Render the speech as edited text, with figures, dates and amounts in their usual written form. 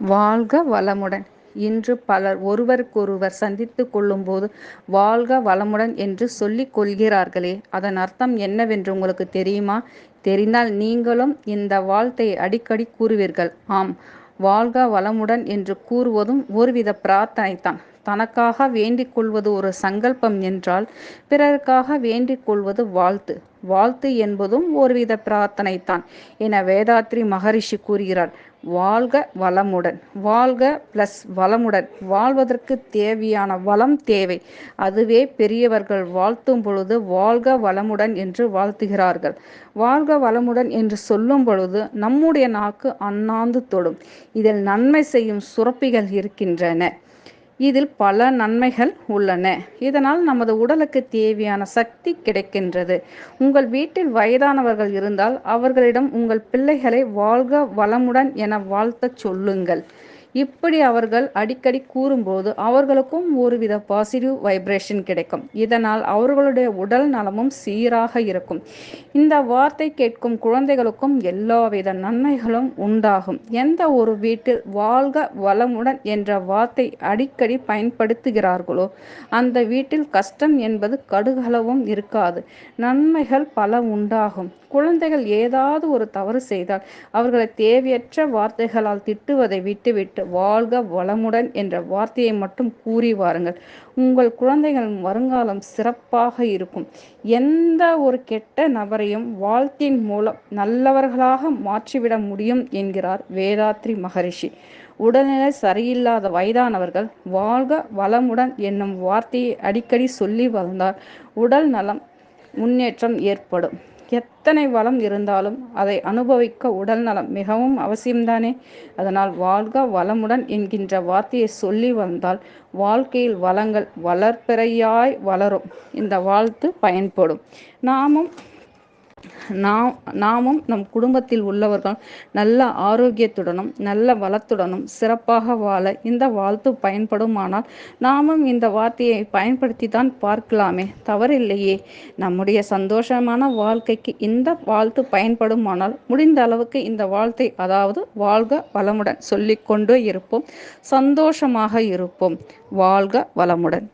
வாழ்க வளமுடன். இன்று பலர் ஒருவருக்கொருவர் சந்தித்து கொள்ளும்போது வாழ்க வளமுடன் என்று சொல்லிக் கொள்கிறார்களே, அதன் அர்த்தம் என்னவென்று உங்களுக்கு தெரியுமா? தெரிந்தால் நீங்களும் இந்த வாழ்த்தை அடிக்கடி கூறுவீர்கள். ஆம், வாழ்க வளமுடன் என்று கூறுவதும் ஒருவித பிரார்த்தனைத்தான். தனக்காக வேண்டிக் கொள்வது ஒரு சங்கல்பம் என்றால், பிறருக்காக வேண்டிக் கொள்வது வாழ்த்து. வாழ்த்து என்பதும் ஒருவித பிரார்த்தனைத்தான் என வேதாத்ரி மகரிஷி கூறுகிறார். வாழ்க வளமுடன். வாழ்க பிளஸ் வளமுடன். வாழ்வதற்கு தேவையான வளம் தேவை. அதுவே பெரியவர்கள் வாழ்த்தும் பொழுது வாழ்க வளமுடன் என்று வாழ்த்துகிறார்கள். வாழ்க வளமுடன் என்று சொல்லும் பொழுது நம்முடைய நாக்கு அண்ணாந்து தொடும். இதில் நன்மை செய்யும் சுரப்பிகள் இருக்கின்றன. இதில் பல நன்மைகள் உள்ளன. இதனால் நமது உடலுக்கு தேவையான சக்தி கிடைக்கின்றது. உங்கள் வீட்டில் வயதானவர்கள் இருந்தால் அவர்களிடம் உங்கள் பிள்ளைகளை வாழ்க வளமுடன் என வாழ்த்தச் சொல்லுங்கள். இப்படி அவர்கள் அடிக்கடி கூறும்போது அவர்களுக்கும் ஒருவித பாசிட்டிவ் வைப்ரேஷன் கிடைக்கும். இதனால் அவர்களுடைய உடல் நலமும் சீராக இருக்கும். இந்த வார்த்தை கேட்கும் குழந்தைகளுக்கும் எல்லாவித நன்மைகளும் உண்டாகும். எந்த ஒரு வீட்டில் வாழ்க வளமுடன் என்ற வார்த்தை அடிக்கடி பயன்படுத்துகிறார்களோ அந்த வீட்டில் கஷ்டம் என்பது கடுகளவும் இருக்காது. நன்மைகள் பல உண்டாகும். குழந்தைகள் ஏதாவது ஒரு தவறு செய்தால் அவர்களை தேவையற்ற வார்த்தைகளால் திட்டுவதை விட்டுவிட்டு வாழ்க வளமுடன் என்ற வார்த்தையை மட்டும் கூறி வாருங்கள். உங்கள் குழந்தைகளின் வருங்காலம் சிறப்பாக இருக்கும். எந்த ஒரு கெட்ட நபரையும் வாழ்த்தின் மூலம் நல்லவர்களாக மாற்றிவிட முடியும் என்கிறார் வேதாத்ரி மகரிஷி. உடல்நிலை சரியில்லாத வயதானவர்கள் வாழ்க வளமுடன் என்னும் வார்த்தையை அடிக்கடி சொல்லி வந்தால் உடல் நலம் முன்னேற்றம் ஏற்படும். எத்தனை வளம் இருந்தாலும் அதை அனுபவிக்க உடல் நலம் மிகவும் அவசியம்தானே. அதனால் வாழ்க வளமுடன் என்கின்ற வார்த்தையை சொல்லி வந்தால் வாழ்க்கையில் வளங்கள் வளர்பிறையாய் வளரும். இந்த வாழ்த்து பயன்படும். நாமும் நம் குடும்பத்தில் உள்ளவர்கள் நல்ல ஆரோக்கியத்துடனும் நல்ல வளத்துடனும் சிறப்பாக வாழ இந்த வாழ்த்து பயன்படுமானால் நாமும் இந்த வார்த்தையை பயன்படுத்தி தான் பார்க்கலாமே, தவறில்லையே. நம்முடைய சந்தோஷமான வாழ்க்கைக்கு இந்த வாழ்த்து பயன்படுமானால் முடிந்த அளவுக்கு இந்த வாழ்த்தை, அதாவது வாழ்க வளமுடன் சொல்லிக்கொண்டே இருப்போம். சந்தோஷமாக இருப்போம். வாழ்க வளமுடன்.